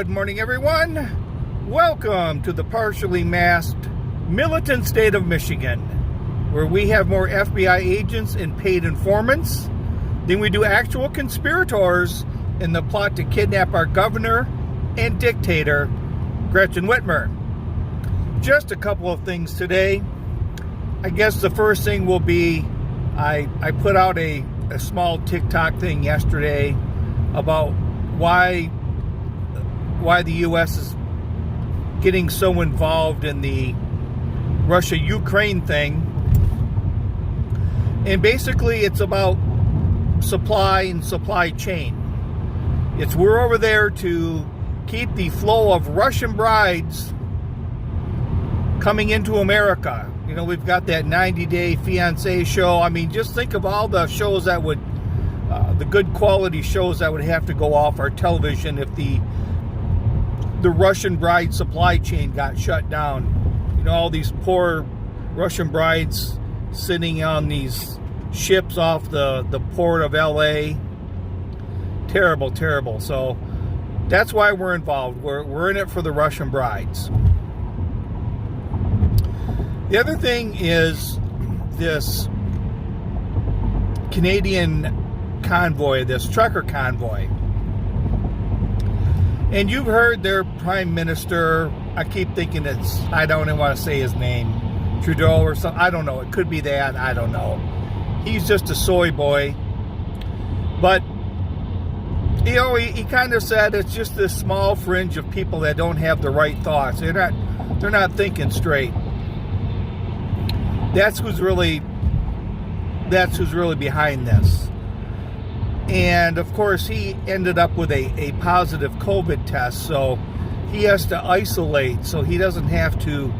Good morning, everyone. Welcome to the partially masked militant state of Michigan, where we have more FBI agents and paid informants than we do actual conspirators in the plot to kidnap our governor and dictator, Gretchen Whitmer. Just a couple of things today. I guess the first thing will be I put out a small TikTok thing yesterday about why the U.S. is getting so involved in the Russia-Ukraine thing. And basically it's about supply and supply chain. We're over there to keep the flow of Russian brides coming into America. You know, we've got that 90-Day Fiancé show. I mean, just think of all the shows that would, the good quality shows that would have to go off our television if the Russian bride supply chain got shut down. You know, all these poor Russian brides sitting on these ships off the port of LA. Terrible, terrible. So that's why we're involved. We're in it for the Russian brides. The other thing is this Canadian convoy, this trucker convoy. And you've heard their prime minister, I keep thinking I don't even want to say his name, Trudeau or something. I don't know. It could be that. I don't know. He's just a soy boy. But, you know, he kind of said it's just this small fringe of people that don't have the right thoughts. They're not thinking straight. That's who's really behind this. And of course he ended up with a positive COVID test, so he has to isolate, so he doesn't have to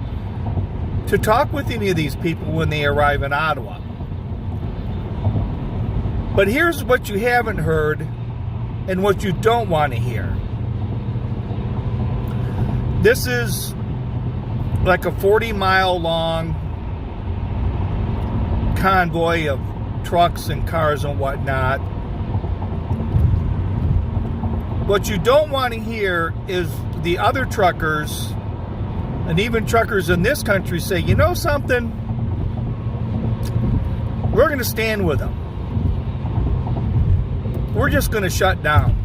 talk with any of these people when they arrive in Ottawa. But here's what you haven't heard and what you don't want to hear. This is like a 40-mile long convoy of trucks and cars and whatnot. What you don't want to hear is the other truckers, and even truckers in this country, say, you know something? We're going to stand with them. We're just going to shut down.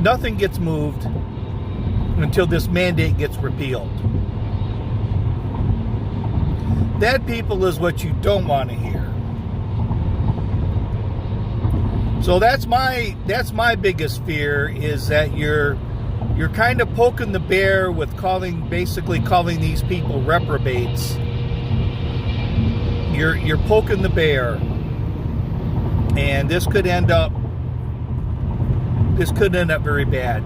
Nothing gets moved until this mandate gets repealed. That, people, is what you don't want to hear. So that's my biggest fear, is that you're kind of poking the bear with basically calling these people reprobates. You're poking the bear, and this could end up very bad.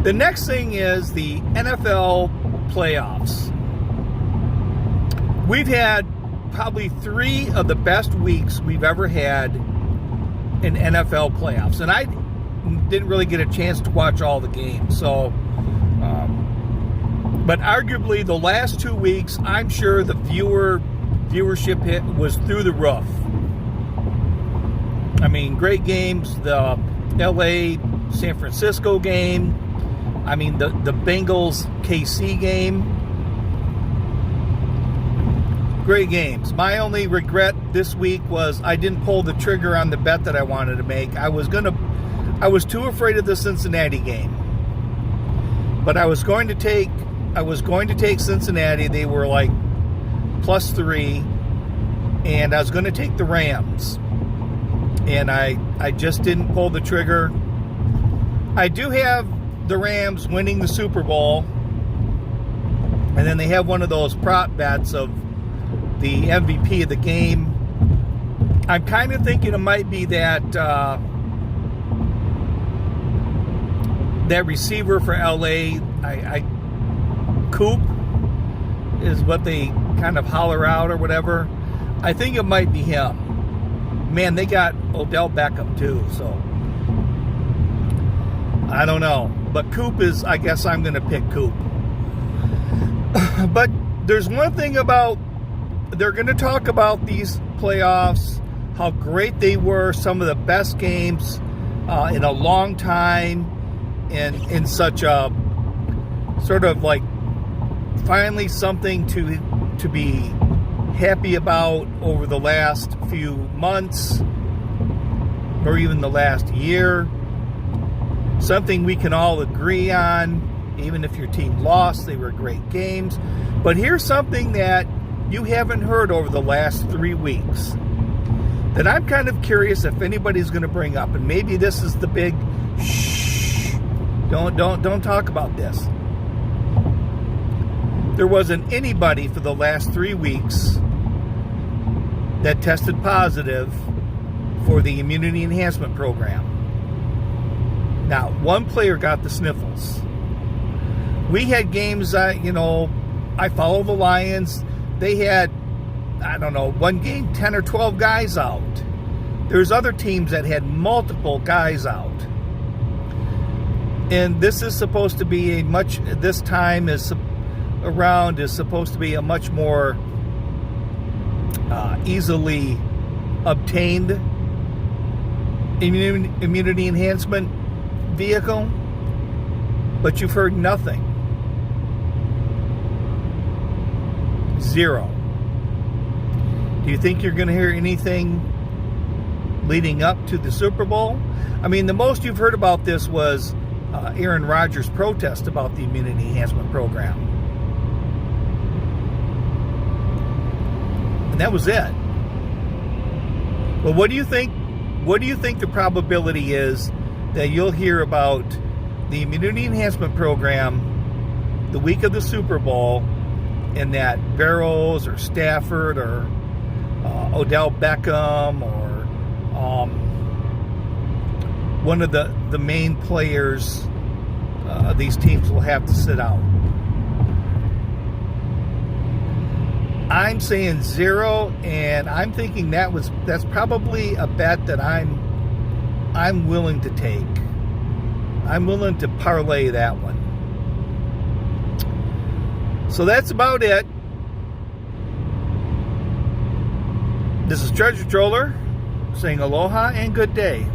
The next thing is the NFL playoffs. We've had probably 3 of the best weeks we've ever had in NFL playoffs, and I didn't really get a chance to watch all the games. So, but arguably the last 2 weeks, I'm sure the viewership hit was through the roof. I mean, great games. The LA San Francisco game. I mean, the Bengals KC game. Great games. My only regret this week was I didn't pull the trigger on the bet that I wanted to make. I was too afraid of the Cincinnati game. But I was going to take Cincinnati. They were like +3, and I was going to take the Rams. And I just didn't pull the trigger. I do have the Rams winning the Super Bowl. And then they have one of those prop bets of the MVP of the game. I'm kind of thinking it might be that receiver for LA, Coop is what they kind of holler out or whatever. I think it might be him. Man, they got Odell Beckham too, so I don't know. But Coop is, I guess I'm going to pick Coop. But there's one thing about, they're going to talk about these playoffs, how great they were, some of the best games in a long time, and in such a sort of like finally something to be happy about over the last few months or even the last year. Something we can all agree on, even if your team lost, they were great games. But here's something that you haven't heard over the last 3 weeks that I'm kind of curious if anybody's going to bring up, and maybe this is the big shh. Don't talk about this. There wasn't anybody for the last 3 weeks that tested positive for the immunity enhancement program. Now, one player got the sniffles. We had games that, I follow the Lions. They had, one game, 10 or 12 guys out. There's other teams that had multiple guys out. And this is supposed to be this time is supposed to be a much more easily obtained immunity enhancement vehicle, but you've heard nothing. Zero. Do you think you're going to hear anything leading up to the Super Bowl? I mean, the most you've heard about this was Aaron Rodgers' protest about the immunity enhancement program. And that was it. Well, what do you think? What do you think the probability is that you'll hear about the immunity enhancement program the week of the Super Bowl, and that Barrows or Stafford or Odell Beckham or one of the main players these teams will have to sit out? I'm saying zero, and I'm thinking that's probably a bet that I'm willing to take. I'm willing to parlay that one. So that's about it. This is Treasure Troller saying aloha and good day.